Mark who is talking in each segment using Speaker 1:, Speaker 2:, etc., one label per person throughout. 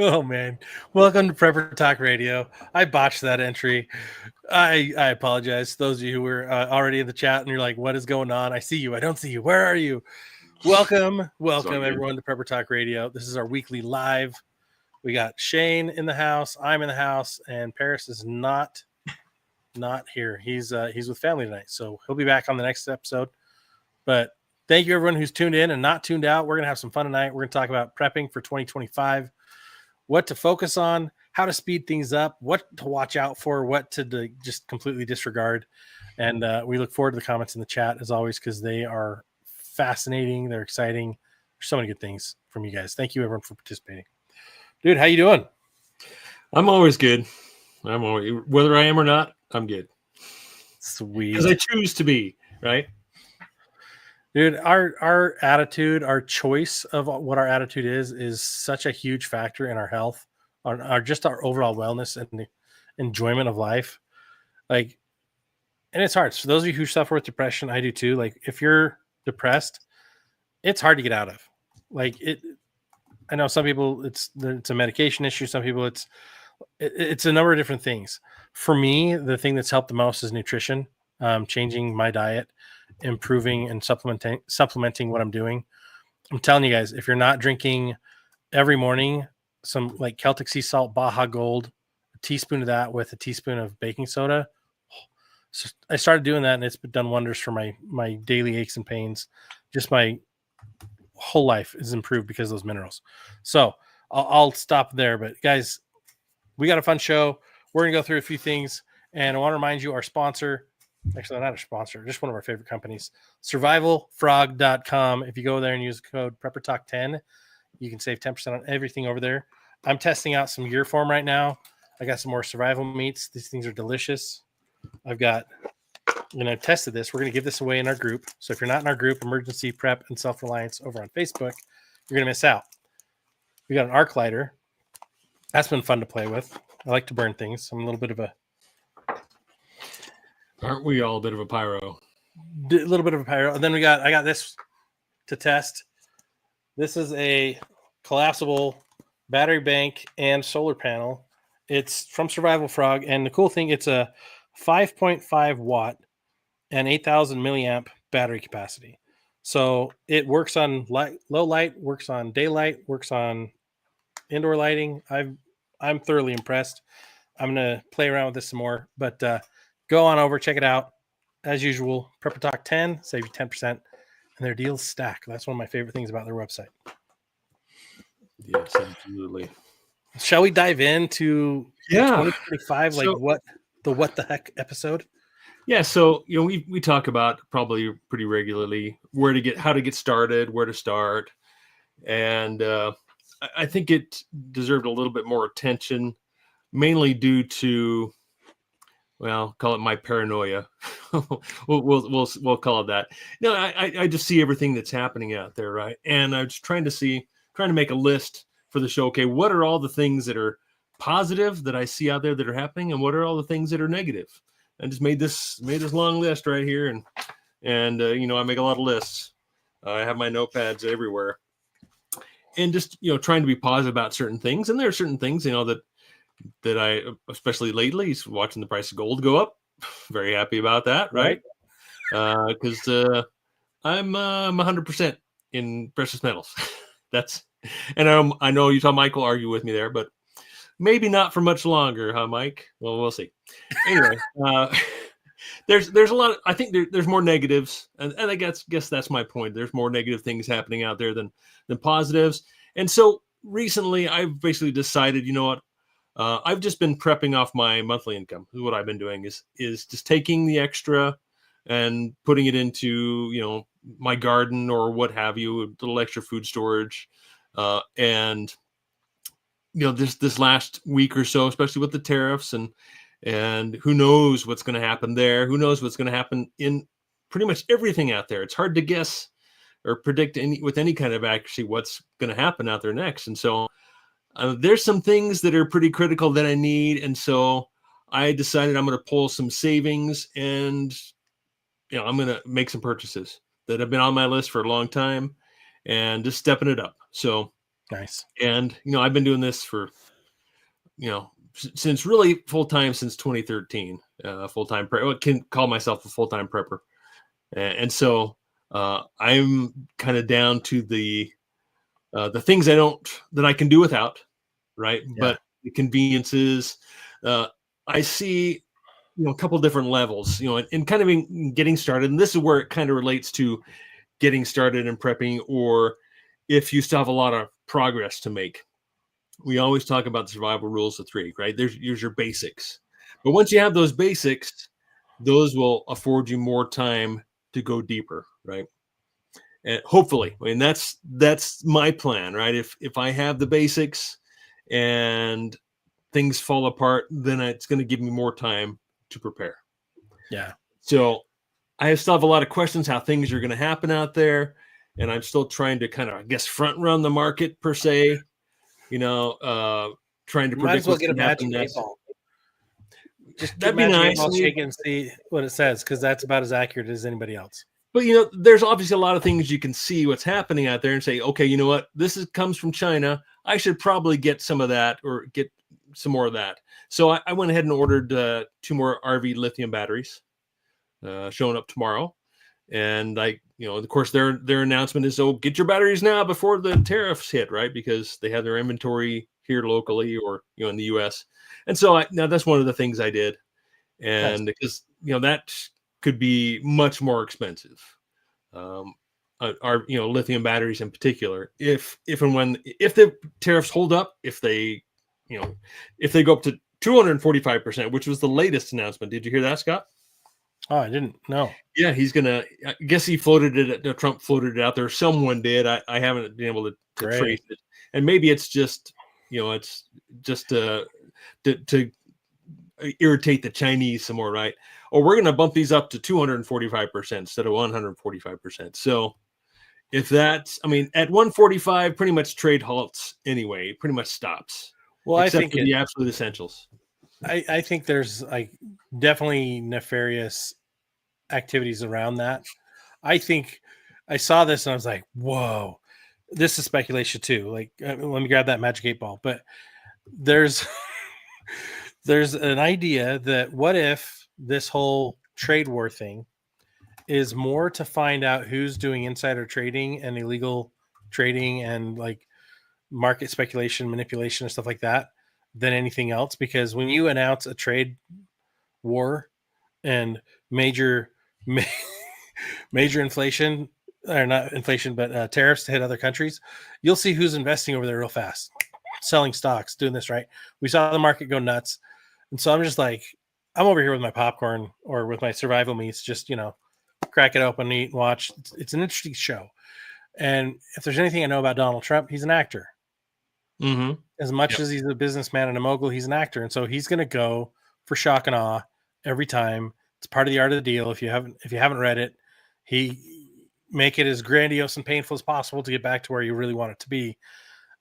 Speaker 1: Oh man, welcome to Prepper Talk Radio. I botched that entry. I apologize. Those of you who were already in the chat and you're like, "What is going on?" I see you. I don't see you. Where are you? Welcome everyone to Prepper Talk Radio. This is our weekly live. We got Shane in the house. I'm in the house, and Paris is not here. He's with family tonight, so he'll be back on the next episode. But thank you everyone who's tuned in and not tuned out. We're gonna have some fun tonight. We're gonna talk about prepping for 2025. What to focus on, how to speed things up, what to watch out for, what to just completely disregard. And we look forward to the comments in the chat as always, because they are fascinating. They're exciting. There's so many good things from you guys. Thank you everyone for participating. Dude, how you doing?
Speaker 2: I'm always good. Whether I am or not, I'm good.
Speaker 1: Sweet.
Speaker 2: Because I choose to be, right?
Speaker 1: Dude, our attitude, our choice of what our attitude is such a huge factor in our health, our just our overall wellness and the enjoyment of life. Like, and it's hard. So those of you who suffer with depression, I do too. Like, if you're depressed, it's hard to get out of. Like I know some people it's a medication issue. Some people it's a number of different things. For me, the thing that's helped the most is nutrition. Changing my diet, improving and supplementing what I'm doing. I'm telling you guys, if you're not drinking every morning some like Celtic sea salt, Baja Gold, a teaspoon of that with a teaspoon of baking soda, so I started doing that and it's done wonders for my daily aches and pains. Just my whole life is improved because of those minerals. So I'll stop there. But guys, we got a fun show. We're gonna go through a few things, and I want to remind you our sponsor. Actually, not a sponsor, just one of our favorite companies, survivalfrog.com. If you go there and use the code PrepperTalk10, you can save 10% on everything over there. I'm testing out some gear form right now. I got some more survival meats. These things are delicious. I've tested this. We're going to give this away in our group. So if you're not in our group, Emergency Prep and Self-Reliance over on Facebook, you're going to miss out. We got an arc lighter. That's been fun to play with. I like to burn things. I'm a little bit of a
Speaker 2: Aren't we all a bit of a pyro?
Speaker 1: A little bit of a pyro. And then I got this to test. This is a collapsible battery bank and solar panel. It's from Survival Frog. And the cool thing, it's a 5.5 watt and 8,000 milliamp battery capacity. So it works on low light, works on daylight, works on indoor lighting. I'm thoroughly impressed. I'm going to play around with this some more, but go on over, check it out. As usual, Prepper Talk 10, save you 10%. And their deals stack. That's one of my favorite things about their website.
Speaker 2: Yes, absolutely.
Speaker 1: Shall we dive into 2025?
Speaker 2: So,
Speaker 1: like what the heck episode?
Speaker 2: Yeah, so we talk about probably pretty regularly how to get started, where to start. And I think it deserved a little bit more attention, mainly due to, well, call it my paranoia. we'll call it that. No, I just see everything that's happening out there, right? And I'm just trying to make a list for the show. Okay, what are all the things that are positive that I see out there that are happening, and what are all the things that are negative? I just made this long list right here, and I make a lot of lists. I have my notepads everywhere, and just trying to be positive about certain things. And there are certain things that I, especially lately, watching the price of gold go up. Very happy about that, right? Because I'm 100% in precious metals. And I know you saw Michael argue with me there, but maybe not for much longer, huh, Mike? Well, we'll see. Anyway, there's a lot. I think there's more negatives, and I guess that's my point. There's more negative things happening out there than positives. And so recently, I've basically decided, you know what? I've just been prepping off my monthly income. What I've been doing is just taking the extra and putting it into my garden or what have you, a little extra food storage, and this last week or so, especially with the tariffs and who knows what's going to happen there? Who knows what's going to happen in pretty much everything out there? It's hard to guess or predict with any kind of accuracy what's going to happen out there next. And so there's some things that are pretty critical that I need. And so I decided I'm going to pull some savings and, I'm going to make some purchases that have been on my list for a long time and just stepping it up. So
Speaker 1: Nice.
Speaker 2: And, I've been doing this for, since really full time since 2013, full time I can call myself a full time prepper. And so I'm kind of down to the things that I can do without, right?
Speaker 1: Yeah.
Speaker 2: But the conveniences, I see, a couple different levels, and kind of in getting started. And this is where it kind of relates to getting started in prepping, or if you still have a lot of progress to make. We always talk about the survival rules of three, right? There's your basics. But once you have those basics, those will afford you more time to go deeper, right? And hopefully, I mean, that's my plan, right? If I have the basics and things fall apart, then it's going to give me more time to prepare.
Speaker 1: Yeah.
Speaker 2: So I still have a lot of questions how things are going to happen out there, and I'm still trying to kind of, I guess, front run the market per se. Trying to
Speaker 1: You might
Speaker 2: predict
Speaker 1: as well
Speaker 2: what's
Speaker 1: get a
Speaker 2: going to happen
Speaker 1: magic eight
Speaker 2: next.
Speaker 1: ball. Just get
Speaker 2: That'd be
Speaker 1: magic eight
Speaker 2: nice.
Speaker 1: ball, shake it, and see what it says, because that's about as accurate as anybody else.
Speaker 2: But there's obviously a lot of things you can see what's happening out there and say, okay, you know what? Comes from China. I should probably get some of that, or get some more of that. So I went ahead and ordered 2 more RV lithium batteries, showing up tomorrow. And of course, their announcement is, oh, get your batteries now before the tariffs hit, right? Because they have their inventory here locally, or in the U.S. And so now that's one of the things I did, and because that could be much more expensive. Our lithium batteries in particular, if the tariffs hold up, if they go up to 245%, which was the latest announcement. Did you hear that, Scott?
Speaker 1: Oh, I didn't know.
Speaker 2: Yeah, I guess he floated it. Trump floated it out there. Someone did. I haven't been able to trace it. And maybe it's just, it's just to irritate the Chinese some more, right? Or we're going to bump these up to 245% instead of 145%. So if that's, at 145, pretty much trade halts anyway. It pretty much stops.
Speaker 1: Well,
Speaker 2: except
Speaker 1: I think
Speaker 2: for the absolute essentials.
Speaker 1: I think there's definitely nefarious activities around that. I think I saw this and I was like, whoa, this is speculation too. Let me grab that magic eight ball. But there's there's an idea that what if this whole trade war thing is more to find out who's doing insider trading and illegal trading and market speculation, manipulation, and stuff like that than anything else. Because when you announce a trade war and major inflation, or not inflation, but tariffs to hit other countries, you'll see who's investing over there real fast, selling stocks, doing this, right? We saw the market go nuts. And so I'm just like, I'm over here with my popcorn or with my survival meats, just, crack it open, eat, and watch. It's an interesting show. And if there's anything I know about Donald Trump, he's an actor.
Speaker 2: Mm-hmm.
Speaker 1: As much as he's a businessman and a mogul, he's an actor. And so he's going to go for shock and awe every time. It's part of the art of the deal. If you haven't read it, he make it as grandiose and painful as possible to get back to where you really want it to be,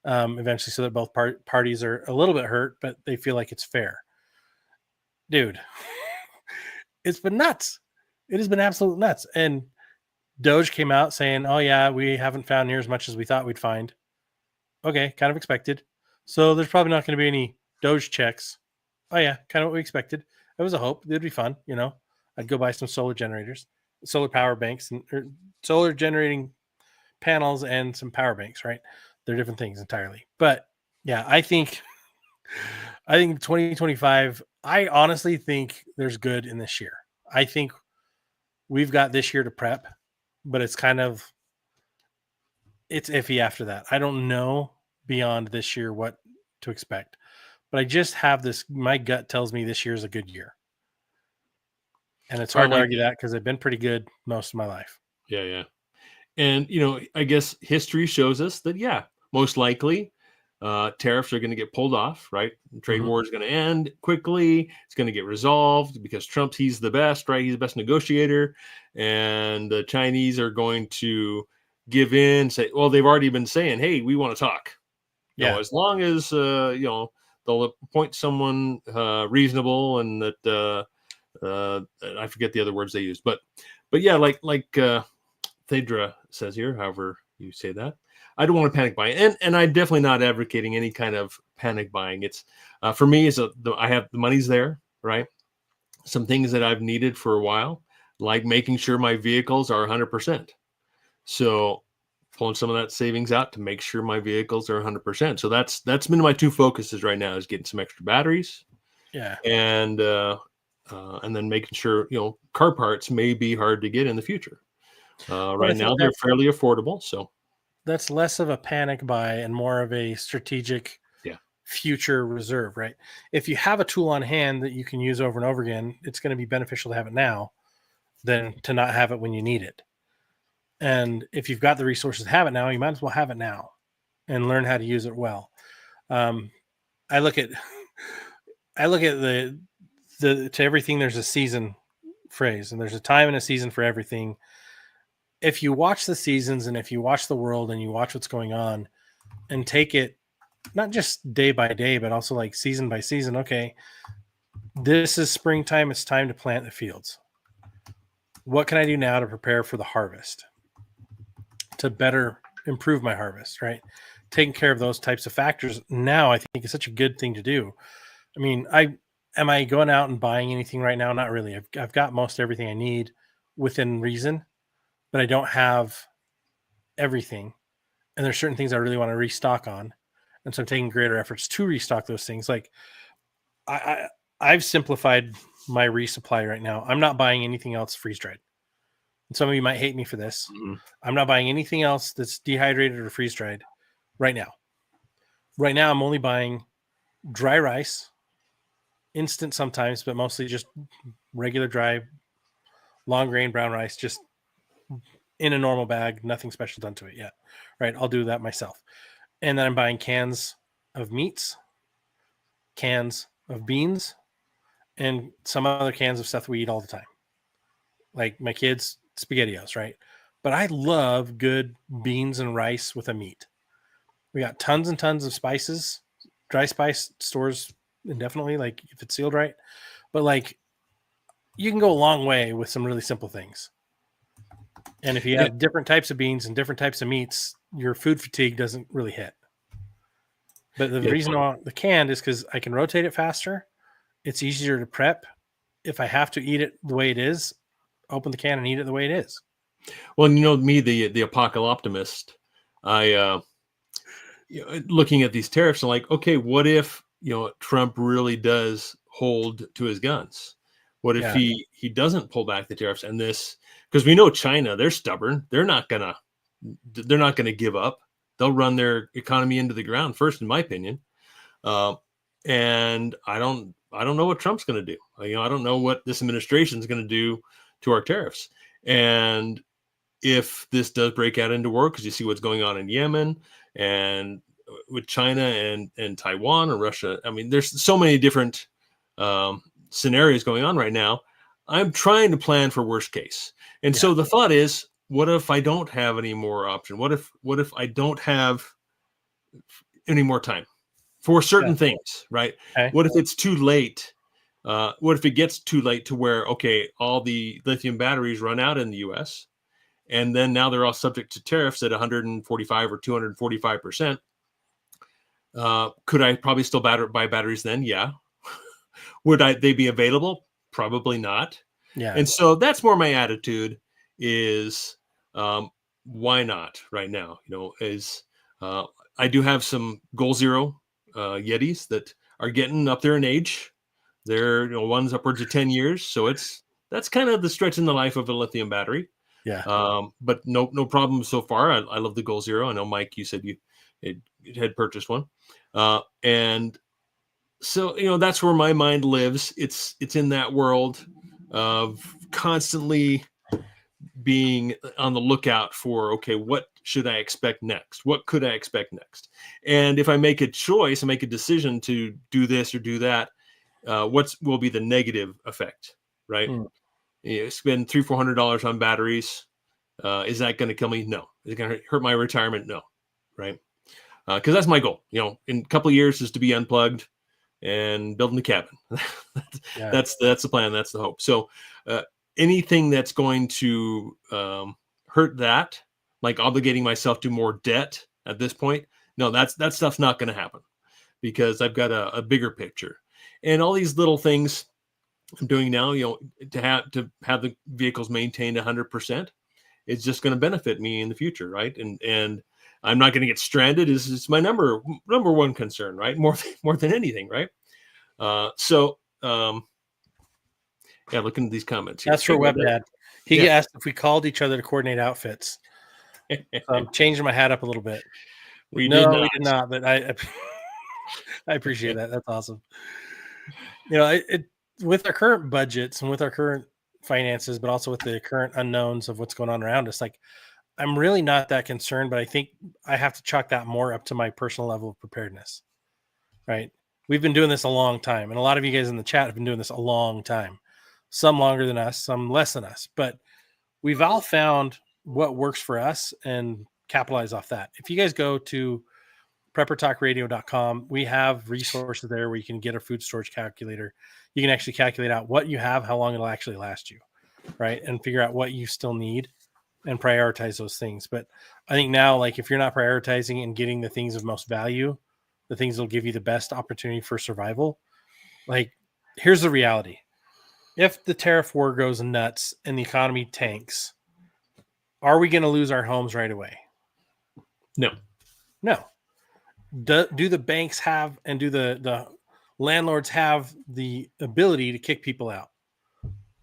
Speaker 1: eventually, so that both parties are a little bit hurt, but they feel like it's fair. Dude, it's been nuts. It has been absolute nuts. And Doge came out saying, oh yeah, we haven't found near as much as we thought we'd find. Okay, kind of expected. So there's probably not going to be any Doge checks. Oh yeah, kind of what we expected. It was a hope. It'd be fun, I'd go buy some solar generators, solar power banks, and solar generating panels, and some power banks, right? They're different things entirely. But yeah, I think 2025, I honestly think there's good in this year. I think we've got this year to prep, but it's iffy after that. I don't know beyond this year what to expect, but I just have this, my gut tells me this year is a good year. And it's hard to argue that because I've been pretty good most of my life.
Speaker 2: Yeah, yeah. And, I guess history shows us that, yeah, most likely tariffs are going to get pulled off, right? The trade war is going to end quickly. It's going to get resolved because he's the best, right? He's the best negotiator. And the Chinese are going to give in, say, well, they've already been saying, hey, we want to talk. As long as, they'll appoint someone reasonable, and that, I forget the other words they use, but yeah, like Thedra says here, however you say that. I don't want to panic buy, and I'm definitely not advocating any kind of panic buying. It's for me is I have the money's there, right? Some things that I've needed for a while, like making sure my vehicles are 100%. So pulling some of that savings out to make sure my vehicles are 100%. So that's been my two focuses right now, is getting some extra batteries,
Speaker 1: Yeah.
Speaker 2: and then making sure, car parts may be hard to get in the future.
Speaker 1: I
Speaker 2: Right
Speaker 1: think
Speaker 2: now they're fairly affordable. So
Speaker 1: that's less of a panic buy and more of a strategic
Speaker 2: yeah,
Speaker 1: future reserve, right? If you have a tool on hand that you can use over and over again, it's going to be beneficial to have it now than to not have it when you need it. And if you've got the resources to have it now, you might as well have it now and learn how to use it well. I look at the to everything there's a season phrase, and there's a time and a season for everything. If you watch the seasons and if you watch the world and you watch what's going on and take it not just day by day, but also like season by season, okay, this is springtime, it's time to plant the fields. What can I do now to prepare for the harvest, to better improve my harvest, right? Taking care of those types of factors now, I think, is such a good thing to do. I mean, am I going out and buying anything right now? Not really. I've got most everything I need within reason, but I don't have everything. And there's certain things I really want to restock on. And so I'm taking greater efforts to restock those things. Like I've simplified my resupply right now. I'm not buying anything else freeze dried. And some of you might hate me for this.
Speaker 2: mm-hmm.
Speaker 1: I'm not buying anything else that's dehydrated or freeze dried right now. Right now, I'm only buying dry rice, instant sometimes, but mostly just regular dry, long grain brown rice, just in a normal bag, nothing special done to it yet. Right? I'll do that myself. And then I'm buying cans of meats, cans of beans, and some other cans of stuff we eat all the time. Like my kids, SpaghettiOs, right? But I love good beans and rice with a meat. We got tons and tons of spices, dry spice stores indefinitely, like if it's sealed right. But like you can go a long way with some really simple things. And if you have different types of beans and different types of meats, your food fatigue doesn't really hit. But the reason I want the canned is because I can rotate it faster. It's easier to prep. If I have to eat it the way it is, open the can and eat it the way it is.
Speaker 2: Well, me, the apocalyptimist, I looking at these tariffs, I'm like, okay, what if Trump really does hold to his guns? What if he doesn't pull back the tariffs? And this, because we know China, they're stubborn. They're not gonna give up. They'll run their economy into the ground first, in my opinion. And I don't know what Trump's going to do. I don't know what this administration is going to do to our tariffs. And if this does break out into war, because you see what's going on in Yemen and with China and Taiwan or Russia, I mean, there's so many different scenarios going on right now. I'm trying to plan for worst case. And so the thought is, what if I don't have any more option? What if I don't have any more time for certain things, right? Okay. What if it's too late? What if it gets too late to where, okay, all the lithium batteries run out in the US, and then now they're all subject to tariffs at 145 or 245%. Could I probably still buy batteries then? Yeah. Would they be available? Probably not.
Speaker 1: Yeah.
Speaker 2: And so that's more my attitude is, why not right now? I do have some Goal Zero Yetis that are getting up there in age. They're one's upwards of 10 years, so that's kind of the stretch in the life of a lithium battery.
Speaker 1: Yeah.
Speaker 2: But no problem so far. I love the Goal Zero. I know, Mike, you said you had purchased one, and so that's where my mind lives. It's in that world of constantly being on the lookout for, okay, what should I expect next? What could I expect next? And if I make a choice and make a decision to do this or do that, what will be the negative effect, right? Spend $300-400 on batteries. Is that going to kill me? No. Is it going to hurt my retirement? No. Right. Because that's my goal, in a couple of years is to be unplugged and building the cabin. That's the plan. That's the hope. So anything that's going to hurt that like obligating myself to more debt at this point. No, that stuff's not going to happen because I've got a bigger picture, and all these little things I'm doing now, to have the vehicles maintained 100%, it's just going to benefit me in the future, right? And I'm not going to get stranded. Is my number one concern, right? More than anything, right? Yeah, looking at these comments here.
Speaker 1: That's for WebDad. He asked if we called each other to coordinate outfits. So I'm changing my hat up a little bit. We did not, but I appreciate that. That's awesome. With our current budgets and with our current finances, but also with the current unknowns of what's going on around us, like I'm really not that concerned, but I think I have to chalk that more up to my personal level of preparedness, right? We've been doing this a long time, and a lot of you guys in the chat have been doing this a long time, some longer than us, some less than us, but we've all found what works for us and capitalize off that. If you guys go to preppertalkradio.com, we have resources there where you can get a food storage calculator. You can actually calculate out what you have, how long it'll actually last you, right? And figure out what you still need and prioritize those things. But I think now, like if you're not prioritizing and getting the things of most value, the things that'll give you the best opportunity for survival, like here's the reality. If the tariff war goes nuts and the economy tanks, are we going to lose our homes right away?
Speaker 2: No.
Speaker 1: Do the banks have, and do the landlords have the ability to kick people out?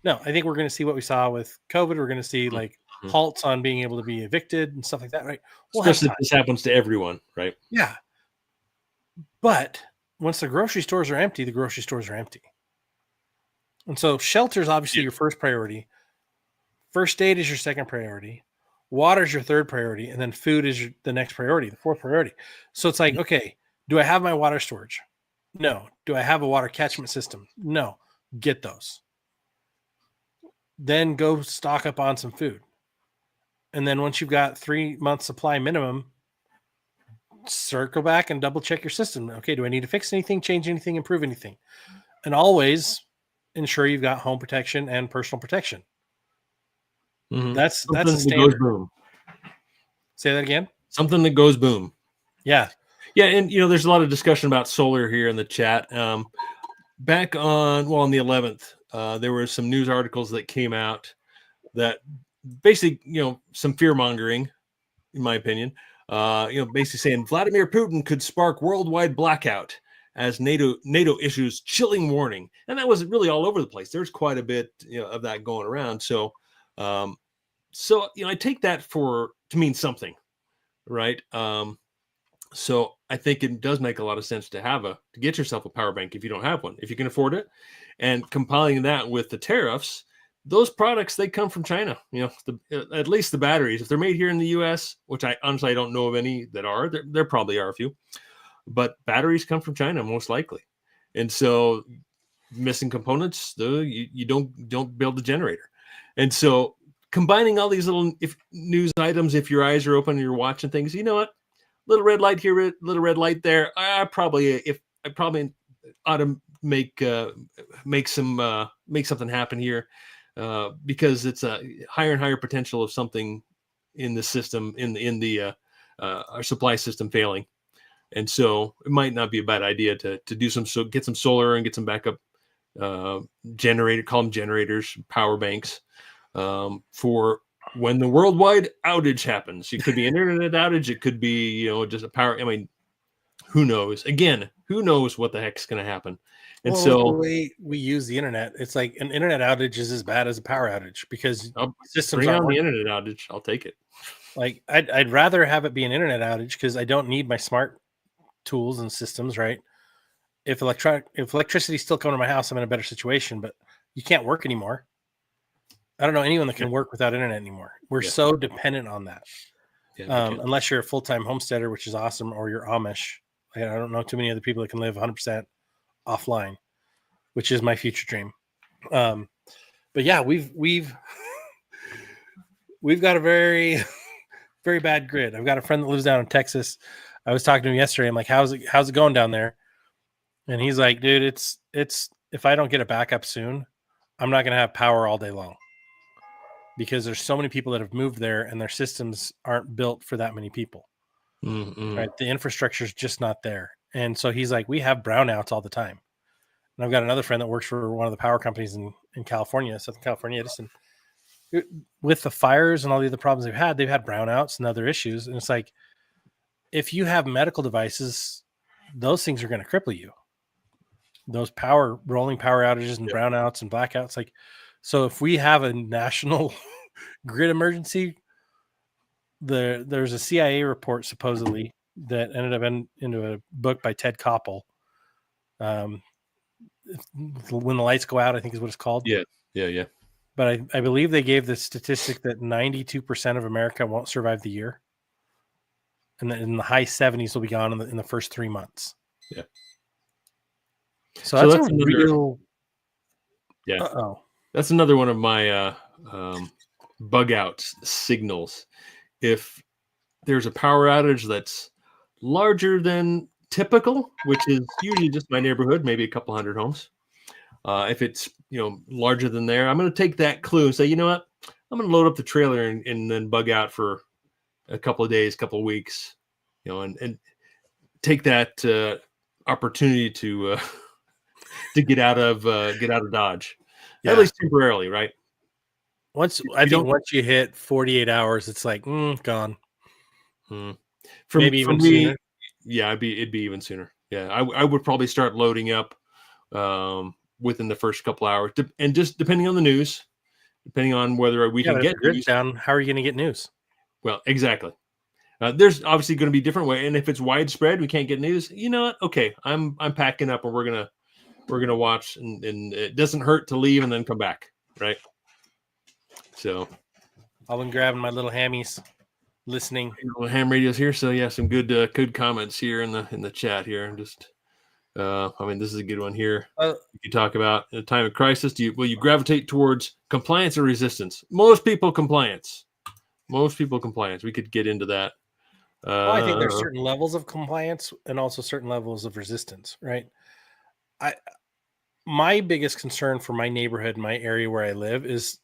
Speaker 1: No, I think we're going to see what we saw with COVID. We're going to see like halts on being able to be evicted and stuff like that, right?
Speaker 2: Especially if this happens to everyone, right?
Speaker 1: Yeah. But once the grocery stores are empty, the grocery stores are empty. And so shelter is obviously your first priority. First aid is your second priority. Water is your third priority. And then food is the next priority, the fourth priority. So it's like, okay, do I have my water storage? No. Do I have a water catchment system? No. Get those. Then go stock up on some food. And then once you've got 3 months supply minimum, circle back and double check your system. Okay, do I need to fix anything, change anything, improve anything? And always ensure you've got home protection and personal protection.
Speaker 2: Mm-hmm.
Speaker 1: That's a standard.
Speaker 2: Goes boom.
Speaker 1: Say that again.
Speaker 2: Something that goes boom.
Speaker 1: Yeah.
Speaker 2: And there's a lot of discussion about solar here in the chat. Back on the 11th, there were some news articles that came out that basically, some fear mongering, in my opinion. Basically saying Vladimir Putin could spark worldwide blackout as NATO issues chilling warning, and that was really all over the place. There's quite a bit of that going around. So I take that to mean something, right? So I think it does make a lot of sense to get yourself a power bank if you don't have one, if you can afford it, and compiling that with the tariffs. Those products, they come from China, at least the batteries. If they're made here in the U.S., which I honestly don't know of any that are, there probably are a few, but batteries come from China most likely. And so missing components, you don't build the generator. And so combining all these little news items, if your eyes are open and you're watching things, you know what? Little red light here, little red light there. I probably ought to make something happen here. Because it's a higher and higher potential of something in the system, in our supply system failing, and so it might not be a bad idea to get some solar and get some backup generators, power banks, for when the worldwide outage happens. It could be an internet outage, it could be just a power. I mean, who knows? Again, who knows what the heck's going to happen? And so
Speaker 1: the way we use the internet, it's like an internet outage is as bad as a power outage because
Speaker 2: systems bring on the internet outage. I'll take it.
Speaker 1: Like I'd rather have it be an internet outage because I don't need my smart tools and systems, right? If electricity is still coming to my house, I'm in a better situation, but you can't work anymore. I don't know anyone that can work without internet anymore. We're so dependent on that. Unless you're a full-time homesteader, which is awesome, or you're Amish. I don't know too many other people that can live 100% offline, which is my future dream. But yeah, we've got a very, very bad grid. I've got a friend that lives down in Texas. I was talking to him yesterday. I'm like, how's it going down there? And he's like, dude, it's if I don't get it back up soon, I'm not going to have power all day long. because there's so many people that have moved there and their systems aren't built for that many people. Right? The infrastructure is just not there. And so he's like, we have brownouts all the time. And I've got another friend that works for one of the power companies in California, Southern California, Edison. With the fires and all the other problems they've had brownouts and other issues. And it's like, if you have medical devices, those things are going to cripple you. Those rolling power outages and brownouts and blackouts. Like, so if we have a national grid emergency, there's a CIA report supposedly that ended up into a book by Ted Koppel. When the lights go out, I think is what it's called.
Speaker 2: Yeah.
Speaker 1: But I believe they gave the statistic that 92% of America won't survive the year. And then in the high 70s will be gone in the first 3 months.
Speaker 2: Yeah.
Speaker 1: So that's a real.
Speaker 2: Yeah.
Speaker 1: Uh-oh.
Speaker 2: That's another one of my bug out signals. If there's a power outage that's larger than typical, which is usually just my neighborhood, maybe a couple hundred homes. If it's larger than there, I'm going to take that clue and say, you know what, I'm going to load up the trailer and then bug out for a couple of days, couple of weeks, and take that opportunity to get out of Dodge, at least temporarily, right?
Speaker 1: Once you hit 48 hours, it's like gone. Maybe even sooner.
Speaker 2: Yeah, it'd be even sooner. Yeah, I would probably start loading up within the first couple hours, and just depending on the news, depending on whether we can get
Speaker 1: news down. How are you going to get news?
Speaker 2: Well, exactly. There's obviously going to be a different way, and if it's widespread, we can't get news. You know what? Okay, I'm packing up, and we're gonna watch, and it doesn't hurt to leave and then come back, right? So,
Speaker 1: I've been grabbing my little hammies, listening.
Speaker 2: Ham radios here. So yeah, some good comments here in the chat here. Just, this is a good one here. You can talk about in a time of crisis. Will you gravitate towards compliance or resistance? Most people compliance. We could get into that.
Speaker 1: Well, I think there's certain levels of compliance and also certain levels of resistance, right? My biggest concern for my neighborhood, my area where I live, is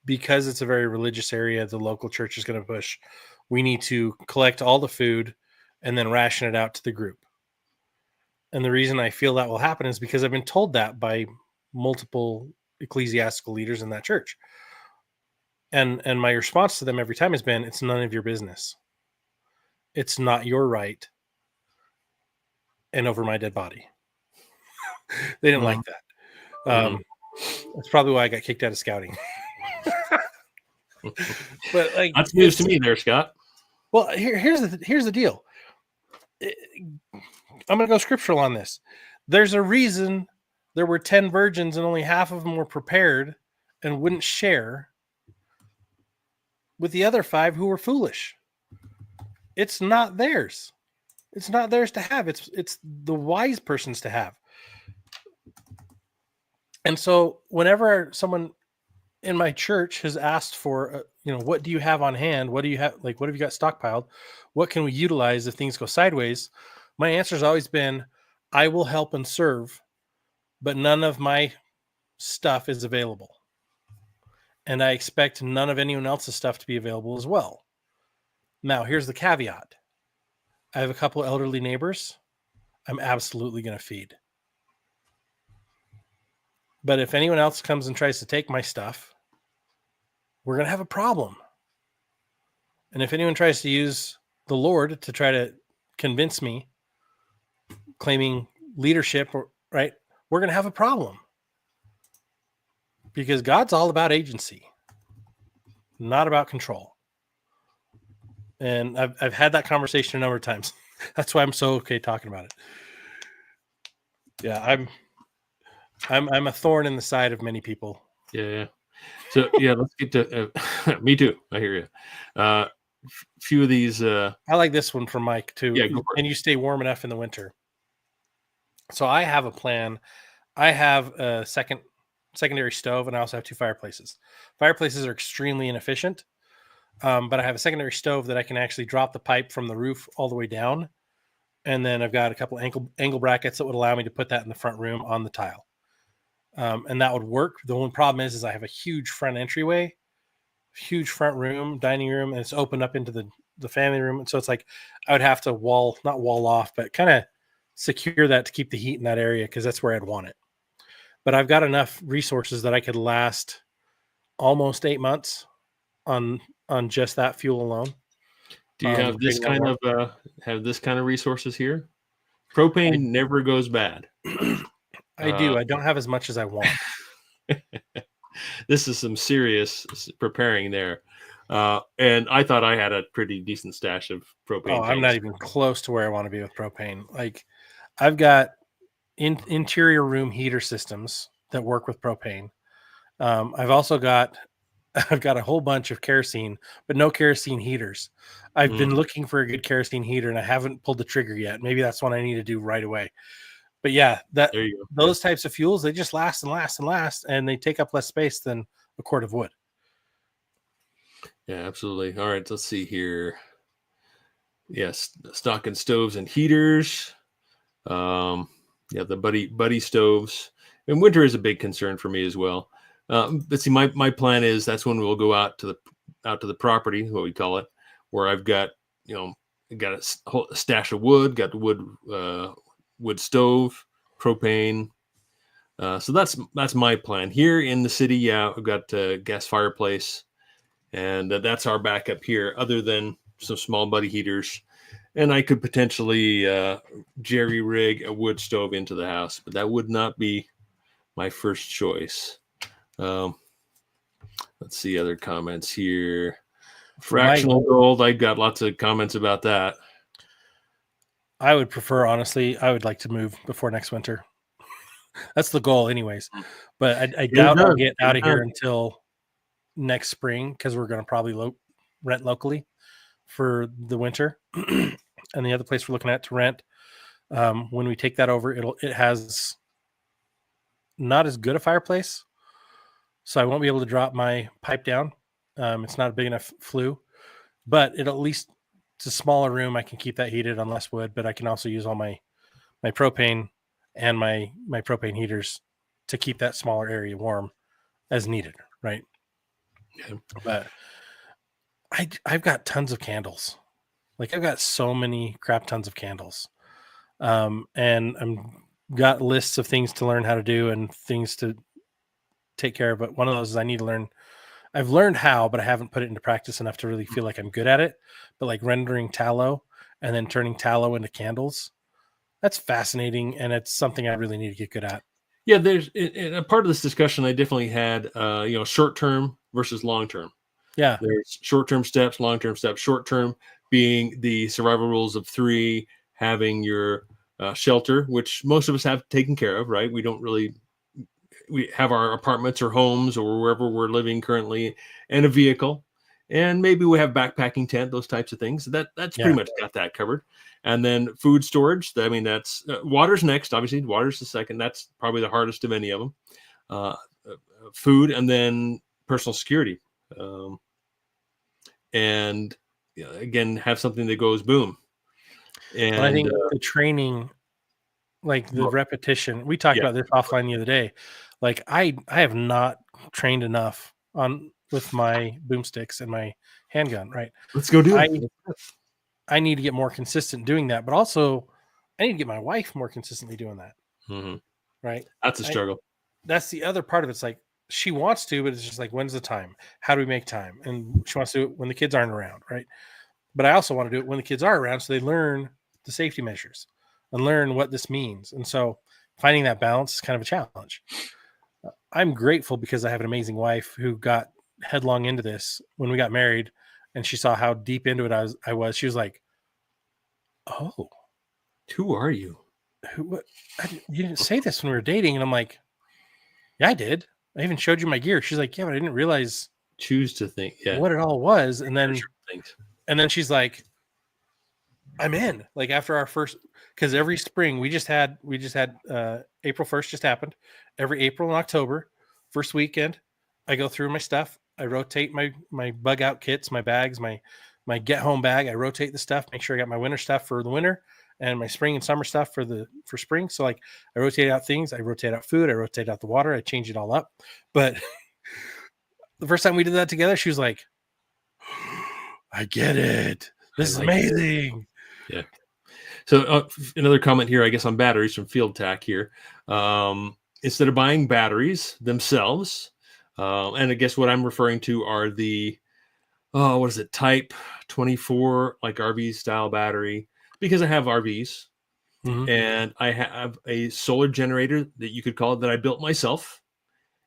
Speaker 1: because it's a very religious area, the local church is going to push. We need to collect all the food and then ration it out to the group. And the reason I feel that will happen is because I've been told that by multiple ecclesiastical leaders in that church. And my response to them every time has been, it's none of your business. It's not your right. And over my dead body. They didn't like that. That's probably why I got kicked out of scouting. But
Speaker 2: that's news to me there, Scott.
Speaker 1: Well, here's the deal. I'm going to go scriptural on this. There's a reason there were 10 virgins and only half of them were prepared and wouldn't share with the other 5 who were foolish. It's not theirs. It's not theirs to have. It's the wise person's to have. And so whenever someone in my church has asked for, what do you have on hand? What do you have? Like, what have you got stockpiled? What can we utilize if things go sideways? My answer has always been, I will help and serve, but none of my stuff is available. And I expect none of anyone else's stuff to be available as well. Now, here's the caveat. I have a couple elderly neighbors I'm absolutely going to feed. But if anyone else comes and tries to take my stuff, we're going to have a problem. And if anyone tries to use the Lord to try to convince me, claiming leadership, right, we're going to have a problem. Because God's all about agency, not about control. And I've had that conversation a number of times. That's why I'm so okay talking about it. Yeah, I'm a thorn in the side of many people.
Speaker 2: Yeah. So yeah, let's get to me too. I hear you. Few of these. I
Speaker 1: like this one from Mike too.
Speaker 2: Yeah, go for it.
Speaker 1: And you stay warm enough in the winter. So I have a plan. I have a secondary stove, and I also have 2 fireplaces. Fireplaces are extremely inefficient, but I have a secondary stove that I can actually drop the pipe from the roof all the way down, and then I've got a couple angle brackets that would allow me to put that in the front room on the tile, and that would work. The only problem is I have a huge front entryway, huge front room, dining room, and it's opened up into the family room. And so it's like I would have to not wall off, but kind of secure that to keep the heat in that area because that's where I'd want it. But I've got enough resources that I could last almost 8 months on just that fuel alone.
Speaker 2: Do you have this
Speaker 1: creating that
Speaker 2: kind of resources here? Propane never goes bad.
Speaker 1: I do. I don't have as much as I want.
Speaker 2: This is some serious preparing there. And I thought I had a pretty decent stash of propane.
Speaker 1: Oh, I'm not even close to where I want to be with propane. Like I've got interior room heater systems that work with propane. I've also got I've got a whole bunch of kerosene, but no kerosene heaters. I've been looking for a good kerosene heater and I haven't pulled the trigger yet. Maybe that's what I need to do right away. But yeah, those types of fuels, they just last and last and last, and they take up less space than a quart of wood.
Speaker 2: Yeah, absolutely. All right, let's see here. Yes, stocking stoves and heaters. The buddy stoves. And winter is a big concern for me as well. But see, my plan is that's when we'll go out to the property, what we call it, where I've got a stash of wood, got the wood stove, propane. So that's my plan here in the city. Yeah, I've got a gas fireplace, and that's our backup here. Other than some small buddy heaters, and I could potentially jerry rig a wood stove into the house, but that would not be my first choice. Let's see other comments here. Fractional gold. I got lots of comments about that.
Speaker 1: I would prefer, honestly, I would like to move before next winter. That's the goal anyways. But I doubt I'll get out of here until next spring because we're going to probably rent locally for the winter. And the other place we're looking at to rent, when we take that over, it has not as good a fireplace. So I won't be able to drop my pipe down. It's not a big enough flue, but at least it's a smaller room. I can keep that heated on less wood, but I can also use all my propane and my propane heaters to keep that smaller area warm as needed. Right.
Speaker 2: Yeah.
Speaker 1: But I've got tons of candles. Like I've got so many crap tons of candles. And I'm got lists of things to learn how to do and things to take care of. But one of those is I need to learn. I've learned how, but I haven't put it into practice enough to really feel like I'm good at it. But like rendering tallow and then turning tallow into candles, that's fascinating. And it's something I really need to get good at.
Speaker 2: Yeah, there's a part of this discussion I definitely had, short-term versus long-term.
Speaker 1: Yeah.
Speaker 2: There's short-term steps, long-term steps. Short-term being the survival rules of 3, having your shelter, which most of us have taken care of, right? We have our apartments or homes or wherever we're living currently, and a vehicle, and maybe we have backpacking tent, those types of things. That's pretty much got that covered. And then food storage. I mean, that's water's next. Obviously, water's the second. That's probably the hardest of any of them. Food, and then personal security. And again, have something that goes boom. And
Speaker 1: I think the training, like the repetition, we talked about this offline the other day. Like I have not trained enough with my boomsticks and my handgun. Right.
Speaker 2: Let's go do it.
Speaker 1: I need to get more consistent doing that, but also I need to get my wife more consistently doing that.
Speaker 2: Mm-hmm.
Speaker 1: Right.
Speaker 2: That's a struggle.
Speaker 1: That's the other part of it. It's like she wants to, but it's just like, when's the time? How do we make time? And she wants to do it when the kids aren't around. Right. But I also want to do it when the kids are around so they learn the safety measures and learn what this means. And so finding that balance is kind of a challenge. I'm grateful because I have an amazing wife who got headlong into this when we got married, and she saw how deep into it I was. She was like, "Oh,
Speaker 2: who are you?
Speaker 1: You didn't say this when we were dating." And I'm like, "Yeah, I did. I even showed you my gear." She's like, "Yeah, but I didn't realize
Speaker 2: choose to think
Speaker 1: what it all was." And then she's like, "I'm in." Like after our first, because every spring we just had April 1st just happened. Every April and October, first weekend, I go through my stuff. I rotate my bug out kits, my bags, my get home bag. I rotate the stuff, make sure I got my winter stuff for the winter and my spring and summer stuff for spring. So like I rotate out things, I rotate out food, I rotate out the water, I change it all up. But the first time we did that together, she was like, I get it. This is amazing.
Speaker 2: Yeah. So another comment here, I guess, on batteries from Field Tack here. Instead of buying batteries themselves, and I guess what I'm referring to are the, what is it, Type 24, like RV style battery, because I have RVs.
Speaker 1: Mhm.
Speaker 2: And I have a solar generator that you could call it that I built myself,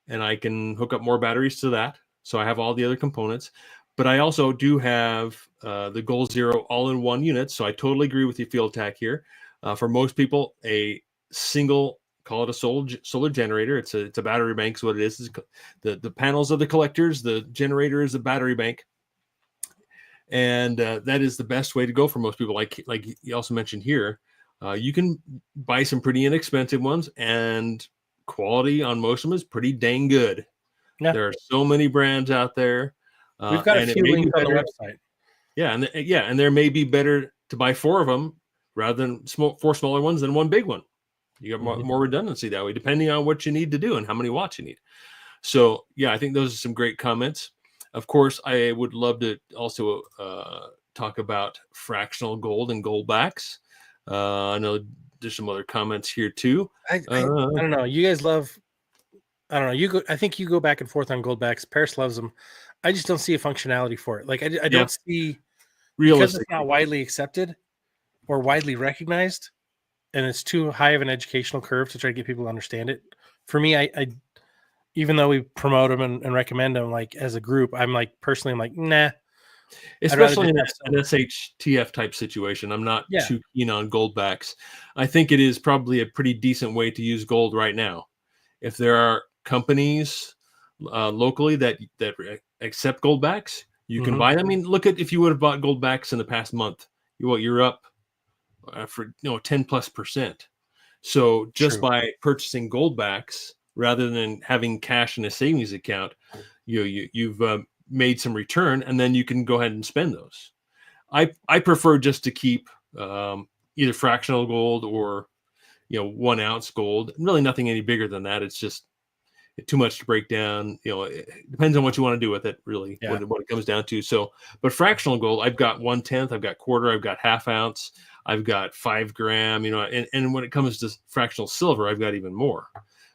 Speaker 2: and I can hook up more batteries to that. So I have all the other components, but I also do have the Goal Zero all-in-one unit. So I totally agree with you, Field Tack here. For most people, a single, call it a solar generator. It's a battery bank. So what it is the panels are the collectors. The generator is the battery bank. And that is the best way to go for most people. Like you also mentioned here, you can buy some pretty inexpensive ones, and quality on most of them is pretty dang good.
Speaker 1: Yeah.
Speaker 2: There are so many brands out there.
Speaker 1: We've got a
Speaker 2: and it
Speaker 1: few
Speaker 2: may be
Speaker 1: links on the
Speaker 2: better.
Speaker 1: website.
Speaker 2: Yeah, and there may be better to buy 4 of them rather than 4 smaller ones than one big one. You got more redundancy that way, depending on what you need to do and how many watts you need. So yeah, I think those are some great comments. Of course, I would love to also talk about fractional gold and gold backs. I know there's some other comments here too.
Speaker 1: I don't know. You guys love. I don't know. I think you go back and forth on gold backs. Paris loves them. I just don't see a functionality for it. Like I don't see, because it's not widely accepted or widely recognized, and it's too high of an educational curve to try to get people to understand it. For me, I even though we promote them and recommend them, like as a group, I'm like nah.
Speaker 2: Especially in an SHTF type situation, I'm not too keen on gold backs. I think it is probably a pretty decent way to use gold right now. If there are companies locally that accept gold backs, you can buy them. I mean, look at if you would have bought gold backs in the past month, you're up for 10+%. So just by purchasing gold backs rather than having cash in a savings account, you've made some return, and then you can go ahead and spend those. I prefer just to keep either fractional gold or 1 ounce gold. Really nothing any bigger than that. It's just too much to break down. It depends on what you want to do with it, really, what it comes down to. So, but fractional gold, I've got 1/10, I've got quarter, I've got half ounce, I've got 5 gram, and when it comes to fractional silver, I've got even more.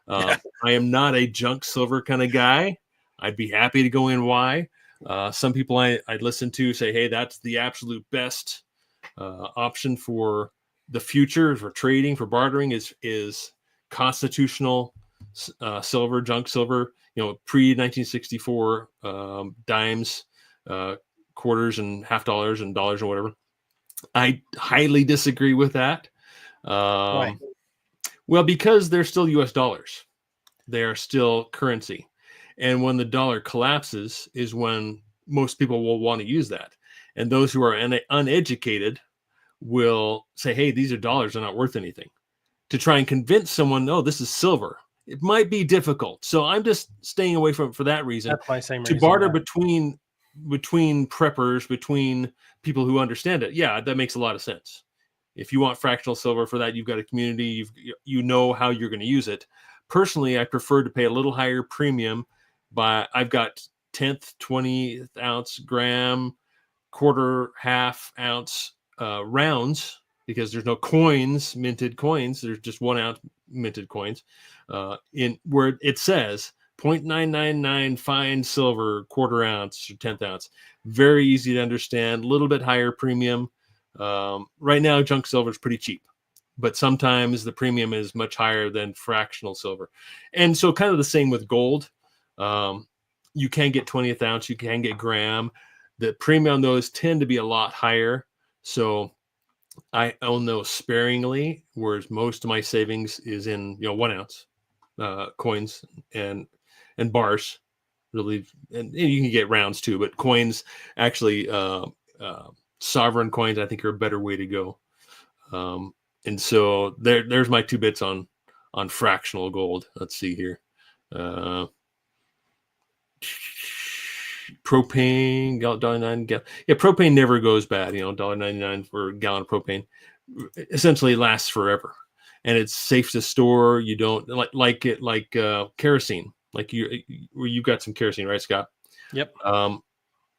Speaker 2: I am not a junk silver kind of guy. I'd be happy to go in. Why? Some people I listen to say, hey, that's the absolute best option for the future, for trading, for bartering is constitutional silver, junk silver, pre-1964 dimes, quarters and half dollars and dollars or whatever. I highly disagree with that.
Speaker 1: Why?
Speaker 2: Well, because they're still US dollars. They are still currency. And when the dollar collapses is when most people will want to use that. And those who are uneducated will say, hey, these are dollars, they're not worth anything. To try and convince someone, no, this is silver. It might be difficult. So I'm just staying away from it for that reason.
Speaker 1: That's my same
Speaker 2: to
Speaker 1: reason,
Speaker 2: barter between preppers, between people who understand it. Yeah, that makes a lot of sense. If you want fractional silver for that, you've got a community, you know how you're going to use it. Personally, I prefer to pay a little higher premium. I've got 10th, 20th ounce, gram, quarter, half ounce rounds, because there's no minted coins. There's just 1 ounce minted coins in where it says 0.999 fine silver, quarter ounce or 10th ounce. Very easy to understand, a little bit higher premium. Right now, junk silver is pretty cheap, but sometimes the premium is much higher than fractional silver. And so kind of the same with gold. You can get 20th ounce, you can get gram. The premium on those tend to be a lot higher. So I own those sparingly, whereas most of my savings is in 1 ounce coins and bars, really. And you can get rounds too, but coins actually, sovereign coins, I think, are a better way to go. And so there's my 2 bits on fractional gold. Let's see here. Propane, $1.99. Yeah, propane never goes bad. $1.99 for a gallon of propane. Essentially, it lasts forever, and it's safe to store. You don't like kerosene. Like you've got some kerosene, right, Scott?
Speaker 1: Yep.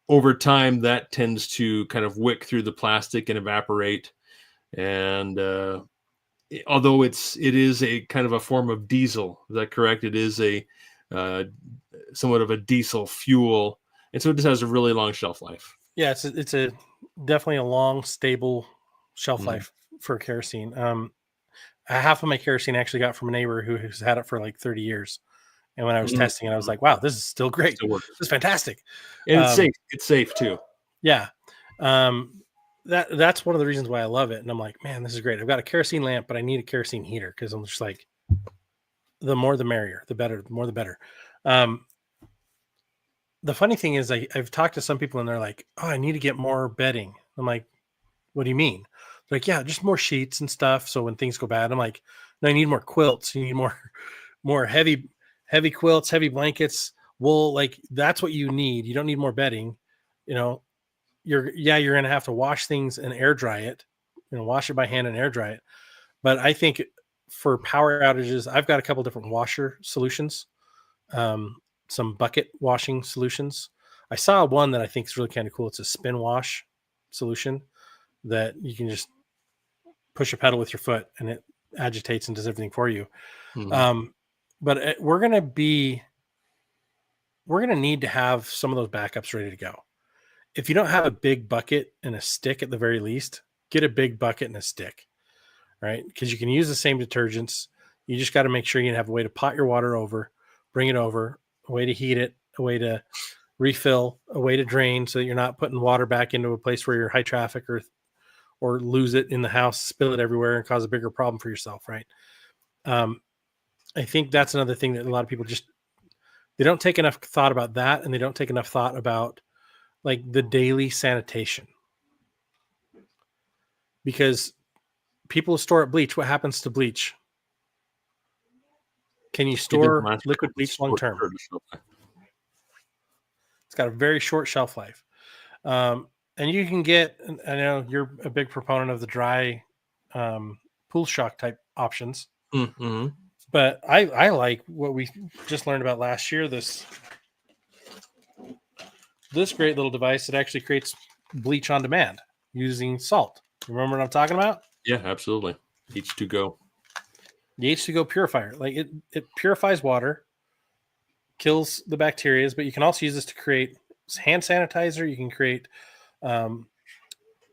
Speaker 2: Over time, that tends to kind of wick through the plastic and evaporate. And although it is a kind of a form of diesel, is that correct? It is a somewhat of a diesel fuel, and so it just has a really long shelf life.
Speaker 1: Yeah, it's a definitely a long, stable shelf
Speaker 2: Mhm.
Speaker 1: life for kerosene. Half of my kerosene I actually got from a neighbor who has had it for like 30 years. And when I was
Speaker 2: Mhm.
Speaker 1: testing it, I was like, wow, this is still great.
Speaker 2: Still works,
Speaker 1: This is fantastic.
Speaker 2: and it's
Speaker 1: Um,
Speaker 2: safe. It's safe too.
Speaker 1: yeah. Um, that's one of the reasons why I love it. And I'm like, man, this is great. I've got a kerosene lamp, but I need a kerosene heater because I'm just like, the more the merrier, the better, the more the better. Um, the funny thing is, I've talked to some people and they're like, oh, I need to get more bedding. I'm like, what do you mean? They're like, yeah, just more sheets and stuff. So when things go bad, I'm like, no, I need more quilts. You need more, more heavy quilts, heavy blankets, wool. Like that's what you need. You don't need more bedding. You know, you're going to have to wash things and air dry it, wash it by hand and air dry it. But I think for power outages, I've got a couple different washer solutions, um, some bucket washing solutions. I saw one that I think is really kind of cool. It's a spin wash solution that you can just push a pedal with your foot and it agitates and does everything for you.
Speaker 2: Mhm.
Speaker 1: Um, but we're gonna need to have some of those backups ready to go. If you don't have a big bucket and a stick at the very least, get a big bucket and a stick, right? Because you can use the same detergents. You just got to make sure you have a way to pot your water over, bring it over, a way to heat it, a way to refill, a way to drain, so that you're not putting water back into a place where you're high traffic or lose it in the house, spill it everywhere, and cause a bigger problem for yourself, right? Um, I think that's another thing that a lot of people just they don't take enough thought about that, and they don't take enough thought about like the daily sanitation because people store up bleach. What happens to bleach? Can you
Speaker 2: It doesn't
Speaker 1: store
Speaker 2: last
Speaker 1: liquid
Speaker 2: forever. It's
Speaker 1: bleach long term?
Speaker 2: short shelf life.
Speaker 1: It's got a very short shelf life. And you can get, I know you're a big proponent of the dry pool shock type options,
Speaker 2: Mhm.
Speaker 1: but I like what we just learned about last year. This great little device that actually creates bleach on demand using salt. Remember what I'm talking about?
Speaker 2: Yeah, absolutely. H2Go.
Speaker 1: The H2Go purifier. Like it purifies water, kills the bacteria, but you can also use this to create hand sanitizer. You can create um,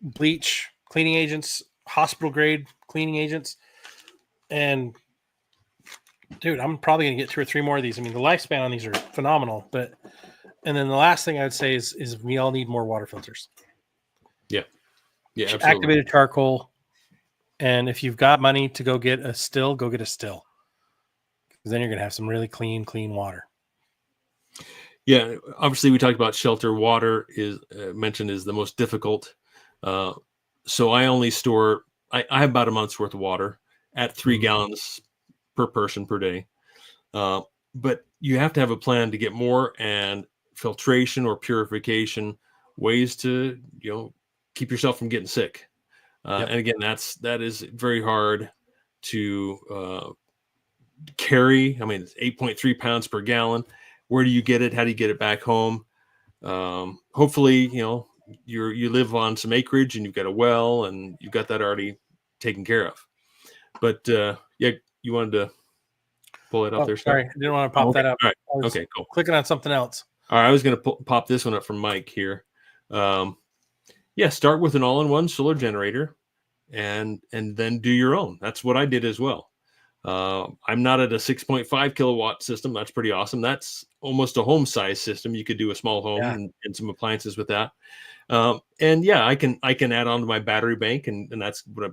Speaker 1: bleach, cleaning agents, hospital grade cleaning agents. And dude, I'm probably gonna get 2 or 3 more of these. I mean, the lifespan on these are phenomenal. But and then the last thing I would say is we all need more water filters.
Speaker 2: Yeah. Yeah, absolutely.
Speaker 1: Activated charcoal. And if you've got money to go get a still, go get a still. Because then you're gonna have some really clean water.
Speaker 2: Yeah, obviously we talked about shelter. Water is mentioned is the most difficult. Uh, so I only store. I have about a month's worth of water at 3 gallons per person per day. Uh, but you have to have a plan to get more and filtration or purification ways to keep yourself from getting sick.
Speaker 1: Yep.
Speaker 2: And again, that is very hard to carry. I mean, it's 8.3 pounds per gallon. Where do you get it? How do you get it back home? Hopefully, you live on some acreage and you've got a well and you've got that already taken care of. But yeah, you wanted to pull it up
Speaker 1: Oh,
Speaker 2: there, Scott?
Speaker 1: sorry, I didn't want to
Speaker 2: Oh,
Speaker 1: pop
Speaker 2: okay.
Speaker 1: that up.
Speaker 2: All right.
Speaker 1: I was
Speaker 2: Okay, cool.
Speaker 1: clicking on something else.
Speaker 2: All right, I was going to pop this one up from Mike here. Yeah, start with an all-in-one solar generator, and then do your own. That's what I did as well. I'm not at a 6.5 kilowatt system. That's pretty awesome. That's almost a home size system. You could do a small home
Speaker 1: Yeah.
Speaker 2: and some appliances with that. And yeah, I can add on to my battery bank, and that's what I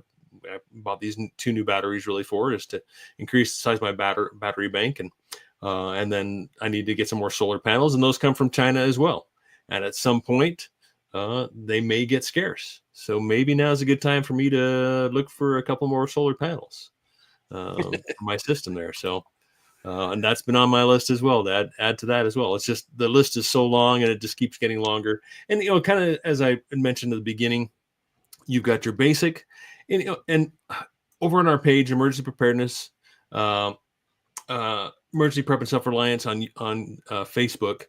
Speaker 2: bought these 2 new batteries really for, is to increase the size of my battery bank, and then I need to get some more solar panels, and those come from China as well. And at some point, they may get scarce. So maybe now is a good time for me to look for a couple more solar panels for my system there. So, and that's been on my list as well. To add to that as well. It's just the list is so long and it just keeps getting longer. And kind of as I mentioned at the beginning, you've got your basic, and over on our page, emergency preparedness, emergency prep and self reliance on Facebook.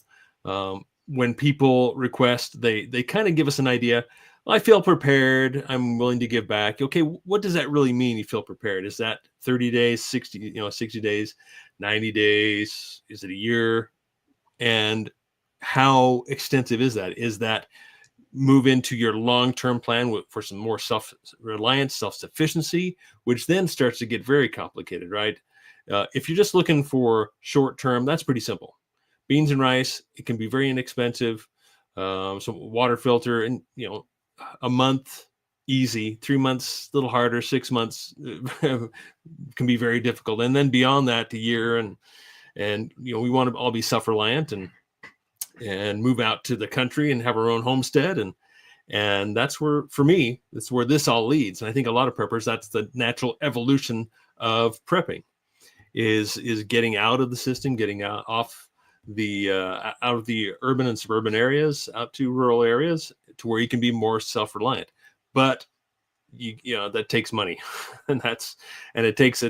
Speaker 2: when people request, they kind of give us an idea. I feel prepared. I'm willing to give back. Okay, what does that really mean? You feel prepared? Is that 30 days, 60 days, 90 days? Is it a year? And how extensive is that? Is that move into your long-term plan for some more self-reliance, self-sufficiency, which then starts to get very complicated, right? If you're just looking for short-term, that's pretty simple. Beans and rice, it can be very inexpensive. Some water filter, and a month, easy. 3 months, a little harder. 6 months can be very difficult. And then beyond that, a year, and we want to all be self-reliant and move out to the country and have our own homestead. And that's where, for me, that's where this all leads. And I think a lot of preppers, that's the natural evolution of prepping, is getting out of the system, getting out of the urban and suburban areas, out to rural areas, to where you can be more self-reliant. But that takes money, it's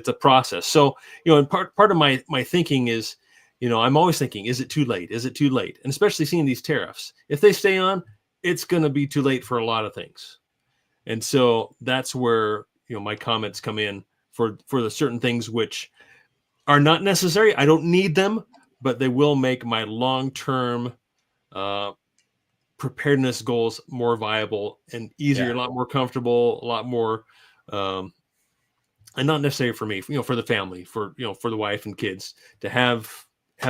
Speaker 2: a process. So, and part of my thinking is, I'm always thinking, is it too late? Is it too late? And especially seeing these tariffs, if they stay on, it's going to be too late for a lot of things. And so that's where, my comments come in for the certain things which are not necessary. I don't need them, but they will make my long-term preparedness goals more viable and easier, a lot more comfortable, a lot more, and not necessarily for me, for the family, for the wife and kids, to have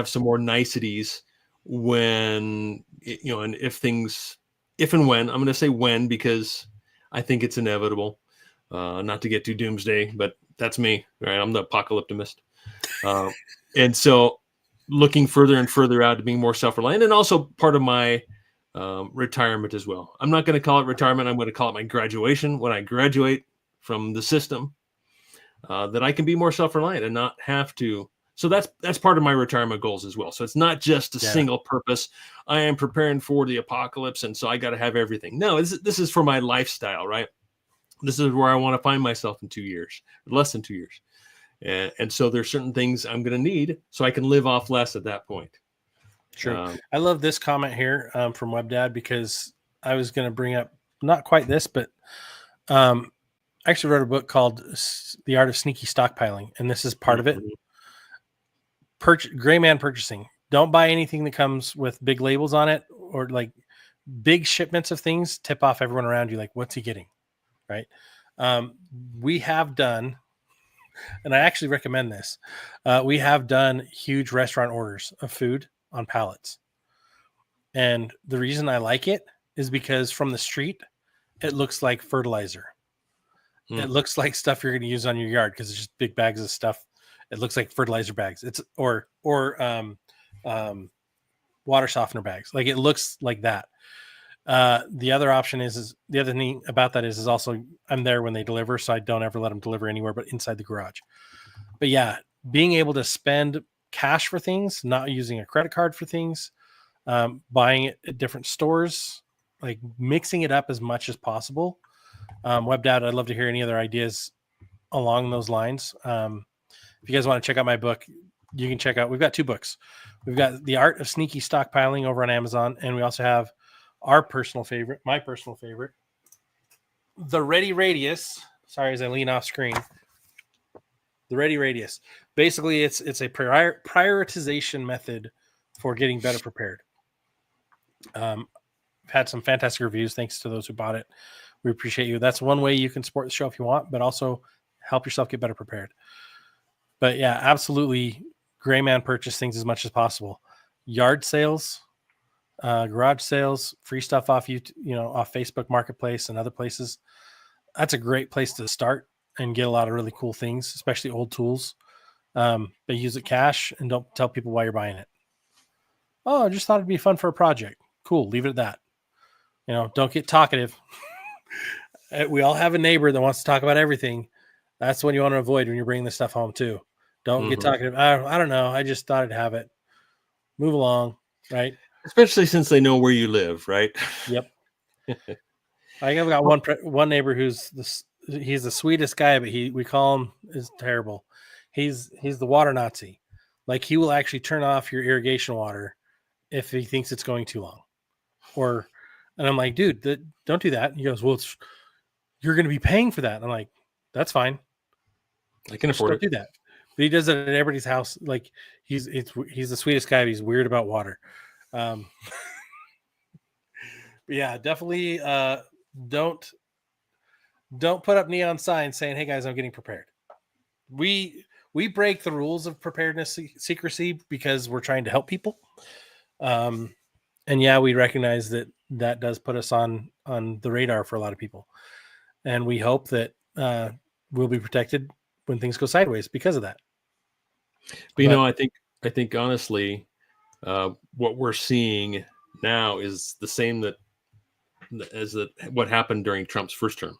Speaker 2: some more niceties when, and if and when, I'm going to say when, because I think it's inevitable, not to get too doomsday, but that's me, right? I'm the apocalyptimist. And so looking further and further out to being more self-reliant, and also part of my retirement as well. I'm not going to call it retirement. I'm going to call it my graduation. When I graduate from the system, that I can be more self-reliant and not have to. So that's part of my retirement goals as well. So it's not just a single purpose. I am preparing for the apocalypse, and so I got to have everything. No, this is for my lifestyle, right? This is where I want to find myself in 2 years, less than 2 years. And so there's certain things I'm going to need so I can live off less at that point.
Speaker 1: Sure. I love this comment here from WebDad, because I was going to bring up not quite this, but I actually wrote a book called The Art of Sneaky Stockpiling, and this is part of it. Gray man purchasing. Don't buy anything that comes with big labels on it, or like big shipments of things. Tip off everyone around you, like, what's he getting? Right. We have done, and I actually recommend this. We have done huge restaurant orders of food on pallets. And the reason I like it is because from the street, it looks like fertilizer. It looks like stuff you're going to use on your yard, because it's just big bags of stuff. It looks like fertilizer bags. It's or water softener bags. Like, it looks like that. The other option is the other thing about that is also I'm there when they deliver, so I don't ever let them deliver anywhere but inside the garage. But yeah, being able to spend cash for things, not using a credit card for things, buying it at different stores, like mixing it up as much as possible. WebDad, I'd love to hear any other ideas along those lines. If you guys want to check out my book, you can check out, we've got 2 books. We've got The Art of Sneaky Stockpiling over on Amazon, and we also have my personal favorite, The Ready Radius. Sorry, as I lean off screen. The Ready Radius. Basically, it's a prioritization method for getting better prepared. I've had some fantastic reviews. Thanks to those who bought it. We appreciate you. That's one way you can support the show if you want, but also help yourself get better prepared. But yeah, absolutely, gray man purchase things as much as possible. Yard sales, garage sales, free stuff off off Facebook Marketplace and other places. That's a great place to start and get a lot of really cool things, especially old tools. But use it cash, and don't tell people why you're buying it. Oh, I just thought it'd be fun for a project. Cool. Leave it at that. Don't get talkative. We all have a neighbor that wants to talk about everything. That's what you want to avoid when you're bringing this stuff home too. Don't get talkative. I don't know. I just thought I'd have it. Move along. Right.
Speaker 2: Especially since they know where you live. Right.
Speaker 1: Yep. I've got one neighbor he's the sweetest guy, but we call him is terrible. He's the water Nazi. Like, he will actually turn off your irrigation water if he thinks it's going too long. And I'm like, dude, don't do that. And he goes, well, you're going to be paying for that. I'm like, that's fine.
Speaker 2: I can afford
Speaker 1: Don't do that. But he does it at everybody's house. Like he's the sweetest guy. But he's weird about water. But yeah, definitely don't put up neon signs saying, hey guys, I'm getting prepared. We break the rules of preparedness secrecy because we're trying to help people. And yeah, we recognize that does put us on the radar for a lot of people. And we hope that we'll be protected when things go sideways because of that.
Speaker 2: But you know, I think honestly, what we're seeing now is the same what happened during Trump's first term.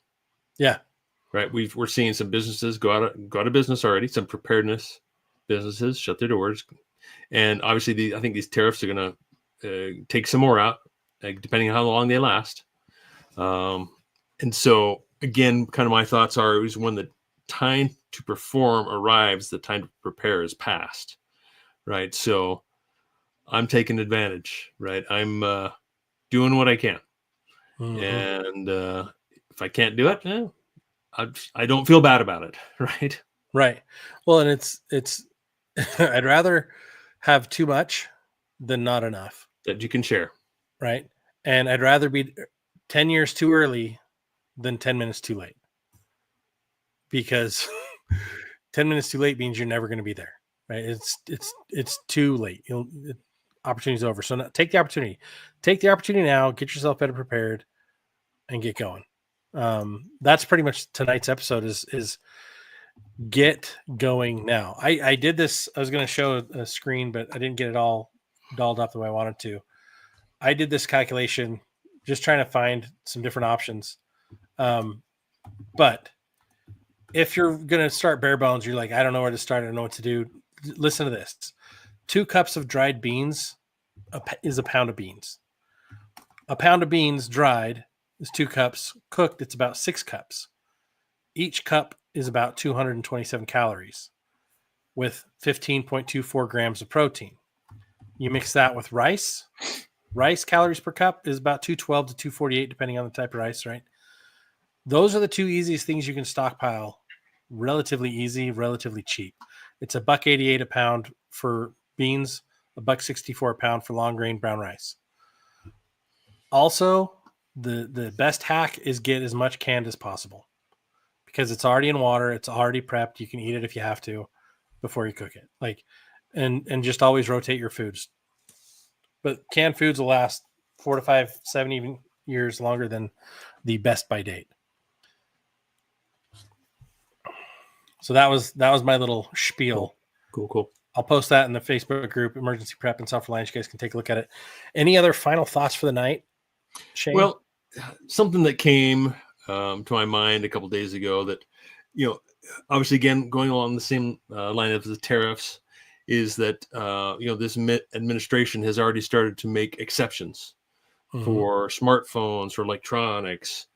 Speaker 1: Yeah.
Speaker 2: Right. We're seeing some businesses go out of business already. Some preparedness businesses shut their doors, and obviously, I think these tariffs are going to take some more out, depending on how long they last. And so, again, kind of my thoughts are: is when the time to perform arrives, the time to prepare is past. Right. So, I'm taking advantage. Right. I'm doing what I can, and if I can't do it, I don't feel bad about it, right?
Speaker 1: Right. Well, and it's I'd rather have too much than not enough
Speaker 2: That you can share.
Speaker 1: Right. And I'd rather be 10 years too early than 10 minutes too late, because 10 minutes too late means you're never going to be there. Right. It's too late. Opportunity's over. So take the opportunity now, get yourself better prepared and get going. That's pretty much tonight's episode is get going now. I did this. I was going to show a screen, but I didn't get it all dolled up the way I wanted to. I did this calculation, just trying to find some different options. But if you're going to start bare bones, you're like, I don't know where to start. I don't know what to do. Listen to this. 2 cups of dried beans is a pound of beans. A pound of beans dried is 2 cups. Cooked, it's about 6 cups. Each cup is about 227 calories with 15.24 grams of protein. You mix that with rice. Rice calories per cup is about 212 to 248, depending on the type of rice, right? Those are the 2 easiest things you can stockpile. Relatively easy, relatively cheap. It's $1.88 a pound for beans, $1.64 a pound for long grain brown rice. Also, the best hack is get as much canned as possible, because it's already in water, it's already prepped. You can eat it if you have to before you cook it. Like, and just always rotate your foods. But canned foods will last 4 to 5, 7 even years longer than the best by date. So that was my little spiel.
Speaker 2: Cool.
Speaker 1: I'll post that in the Facebook group, Emergency Prep and Self-Reliance. You guys can take a look at it. Any other final thoughts for the night, Shane?
Speaker 2: Well, something that came to my mind a couple of days ago that, obviously, again, going along the same line of the tariffs, is that, this administration has already started to make exceptions for smartphones, for electronics.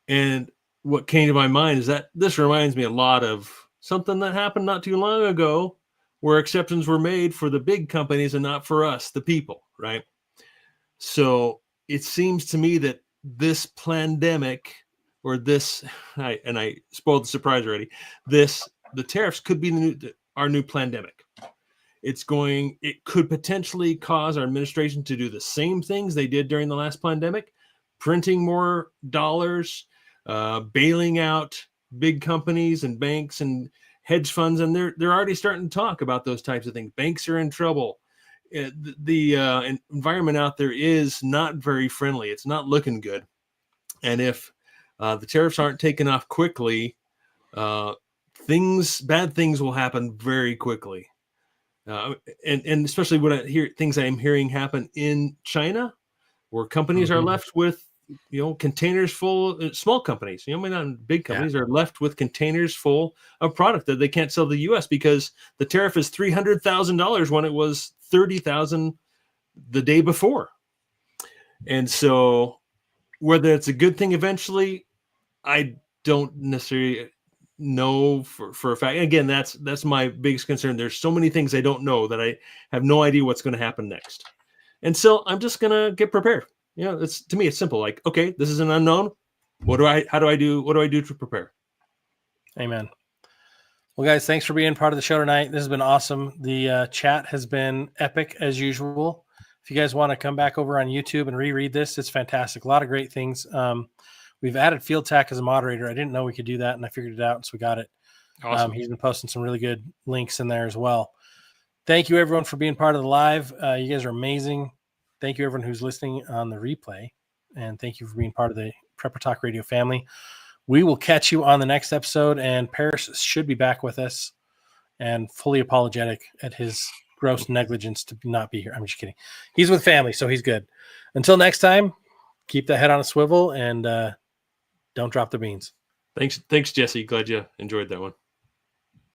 Speaker 2: And what came to my mind is that this reminds me a lot of something that happened not too long ago, where exceptions were made for the big companies and not for us, the people, right? So it seems to me that this pandemic, or this, I spoiled the surprise already, the tariffs could be our new pandemic. It could potentially cause our administration to do the same things they did during the last pandemic, printing more dollars, bailing out big companies and banks and hedge funds, and they're already starting to talk about those types of things. Banks are in trouble. The environment out there is not very friendly. It's not looking good. And if the tariffs aren't taken off quickly, bad things will happen very quickly. And especially when I hear things I'm hearing happen in China, where companies are left with containers full, small companies, maybe not big companies, are left with containers full of product that they can't sell to the U.S. because the tariff is $300,000 when it was $30,000 the day before. And so whether it's a good thing eventually, I don't necessarily know for a fact. And again, that's my biggest concern. There's so many things I don't know that I have no idea what's going to happen next. And so I'm just gonna get prepared. It's to me, it's simple. Like, okay, this is an unknown. What do I do to prepare?
Speaker 1: Amen. Well, guys, thanks for being part of the show tonight. This has been awesome. The chat has been epic as usual. If you guys want to come back over on YouTube and reread this, it's fantastic. A lot of great things. We've added Field Tack as a moderator. I didn't know we could do that, and I figured it out, so we got it.
Speaker 2: Awesome.
Speaker 1: He's been posting some really good links in there as well. Thank you, everyone, for being part of the live. You guys are amazing. Thank you, everyone who's listening on the replay, and thank you for being part of the Prepper Talk Radio family. We will catch you on the next episode, and Paris should be back with us and fully apologetic at his gross negligence to not be here. I'm just kidding. He's with family, so he's good. Until next time, keep that head on a swivel and don't drop the beans.
Speaker 2: Thanks, Jesse. Glad you enjoyed that one.